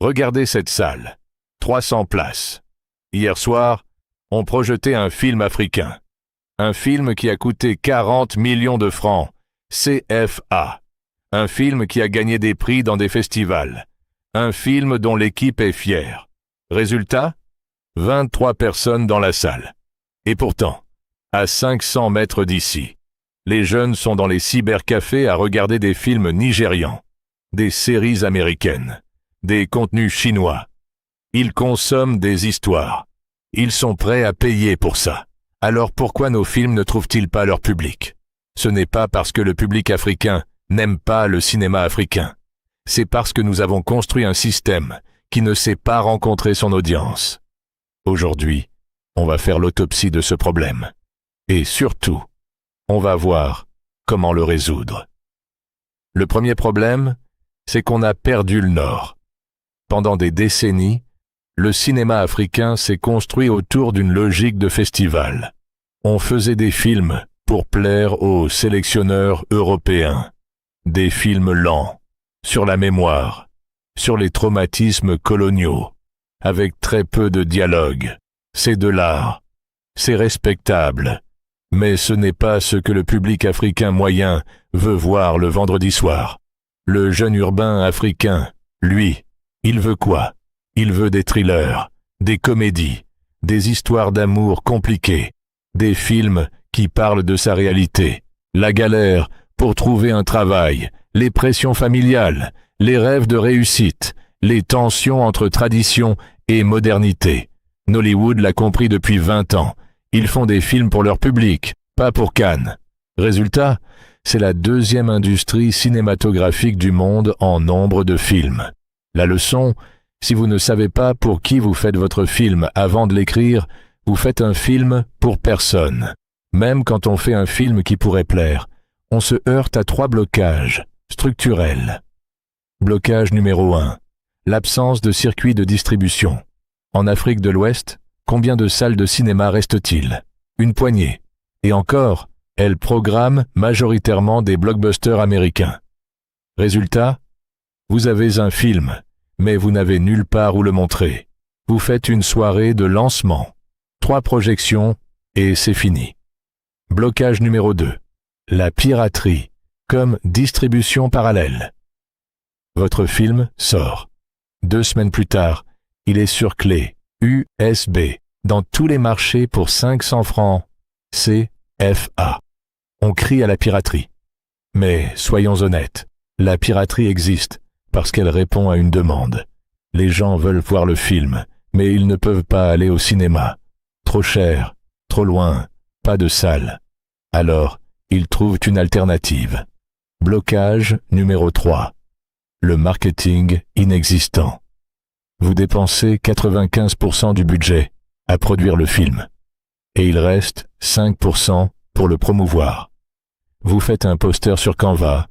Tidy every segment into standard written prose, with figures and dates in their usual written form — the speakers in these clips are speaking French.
Regardez cette salle. 300 places. Hier soir, on projetait un film africain. Un film qui a coûté 40 millions de francs. CFA. Un film qui a gagné des prix dans des festivals. Un film dont l'équipe est fière. Résultat ? 23 personnes dans la salle. Et pourtant, à 500 mètres d'ici, les jeunes sont dans les cybercafés à regarder des films nigérians, des séries américaines, des contenus chinois. Ils consomment des histoires. Ils sont prêts à payer pour ça. Alors pourquoi nos films ne trouvent-ils pas leur public ? Ce n'est pas parce que le public africain n'aime pas le cinéma africain. C'est parce que nous avons construit un système qui ne sait pas rencontrer son audience. Aujourd'hui, on va faire l'autopsie de ce problème. Et surtout, on va voir comment le résoudre. Le premier problème, c'est qu'on a perdu le Nord. Pendant des décennies, le cinéma africain s'est construit autour d'une logique de festival. On faisait des films pour plaire aux sélectionneurs européens. Des films lents, sur la mémoire, sur les traumatismes coloniaux, avec très peu de dialogue. C'est de l'art. C'est respectable. Mais ce n'est pas ce que le public africain moyen veut voir le vendredi soir. Le jeune urbain africain, lui, il veut quoi ? Il veut des thrillers, des comédies, des histoires d'amour compliquées, des films qui parlent de sa réalité, la galère pour trouver un travail, les pressions familiales, les rêves de réussite, les tensions entre tradition et modernité. Nollywood l'a compris depuis 20 ans. Ils font des films pour leur public, pas pour Cannes. Résultat, c'est la deuxième industrie cinématographique du monde en nombre de films. La leçon, si vous ne savez pas pour qui vous faites votre film avant de l'écrire, vous faites un film pour personne. Même quand on fait un film qui pourrait plaire, on se heurte à 3 blocages structurels. Blocage numéro 1. L'absence de circuit de distribution. En Afrique de l'Ouest, combien de salles de cinéma restent-il ? Une poignée. Et encore, elles programment majoritairement des blockbusters américains. Résultat, vous avez un film, mais vous n'avez nulle part où le montrer. Vous faites une soirée de lancement. 3 projections, et c'est fini. Blocage numéro 2. La piraterie, comme distribution parallèle. Votre film sort. 2 semaines plus tard, il est sur clé, USB, dans tous les marchés pour 500 francs. CFA. On crie à la piraterie. Mais soyons honnêtes, la piraterie existe parce qu'elle répond à une demande. Les gens veulent voir le film, mais ils ne peuvent pas aller au cinéma. Trop cher, trop loin, pas de salle. Alors, ils trouvent une alternative. Blocage numéro 3. Le marketing inexistant. Vous dépensez 95% du budget à produire le film. Et il reste 5% pour le promouvoir. Vous faites un poster sur Canva,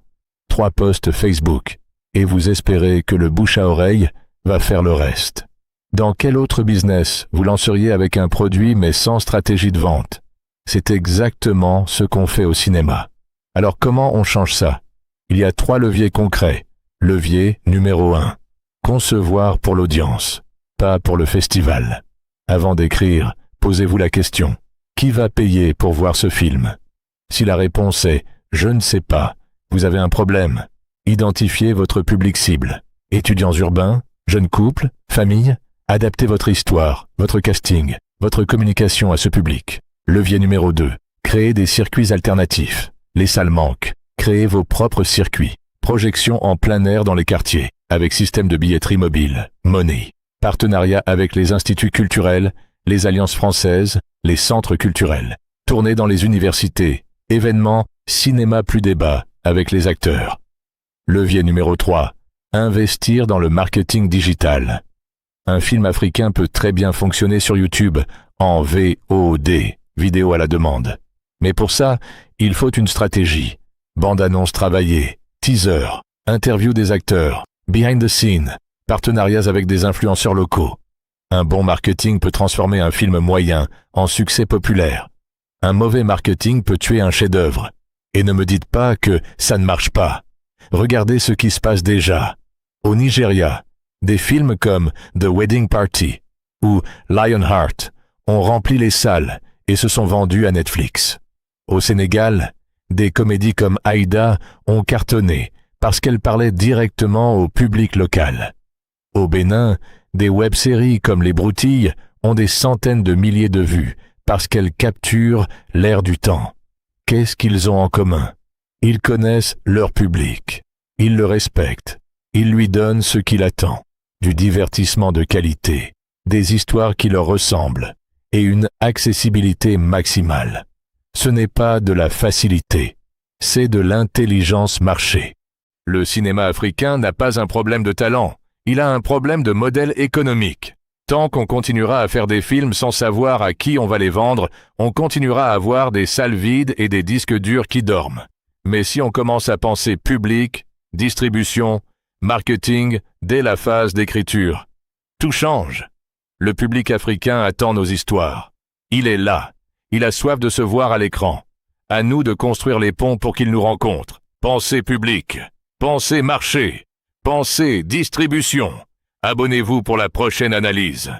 3 posts Facebook, et vous espérez que le bouche à oreille va faire le reste. Dans quel autre business vous lanceriez avec un produit mais sans stratégie de vente ? C'est exactement ce qu'on fait au cinéma. Alors comment on change ça ? Il y a 3 leviers concrets. Levier numéro 1. Concevoir pour l'audience, pas pour le festival. Avant d'écrire, posez-vous la question. Qui va payer pour voir ce film ? Si la réponse est « je ne sais pas », vous avez un problème. Identifiez votre public cible. Étudiants urbains, jeunes couples, familles, adaptez votre histoire, votre casting, votre communication à ce public. Levier numéro 2. Créez des circuits alternatifs. Les salles manquent. Créez vos propres circuits. Projection en plein air dans les quartiers, avec système de billetterie mobile, Money. Partenariat avec les instituts culturels, les alliances françaises, les centres culturels. Tournée dans les universités. Événements, cinéma plus débat avec les acteurs. Levier numéro 3. Investir dans le marketing digital. Un film africain peut très bien fonctionner sur YouTube en VOD, vidéo à la demande. Mais pour ça, il faut une stratégie. Bande-annonce travaillée, teaser, interview des acteurs, behind the scene, partenariats avec des influenceurs locaux. Un bon marketing peut transformer un film moyen en succès populaire. Un mauvais marketing peut tuer un chef-d'œuvre. Et ne me dites pas que ça ne marche pas. Regardez ce qui se passe déjà. Au Nigeria, Des films comme The Wedding Party ou Lionheart ont rempli les salles et se sont vendus à Netflix. Au Sénégal, des comédies comme Aïda ont cartonné parce qu'elles parlaient directement au public local. Au Bénin, des web-séries comme Les Broutilles ont des centaines de milliers de vues parce qu'elles capturent l'air du temps. Qu'est-ce qu'ils ont en commun? Ils connaissent leur public. Ils le respectent. Ils lui donnent ce qu'il attend. Du divertissement de qualité, des histoires qui leur ressemblent et une accessibilité maximale. Ce n'est pas de la facilité, c'est de l'intelligence marché. Le cinéma africain n'a pas un problème de talent, il a un problème de modèle économique. Tant qu'on continuera à faire des films sans savoir à qui on va les vendre, on continuera à avoir des salles vides et des disques durs qui dorment. Mais si on commence à penser public, distribution, marketing dès la phase d'écriture, tout change. Le public africain attend nos histoires. Il est là. Il a soif de se voir à l'écran. À nous de construire les ponts pour qu'il nous rencontre. Pensez public. Pensez marché. Pensez distribution. Abonnez-vous pour la prochaine analyse.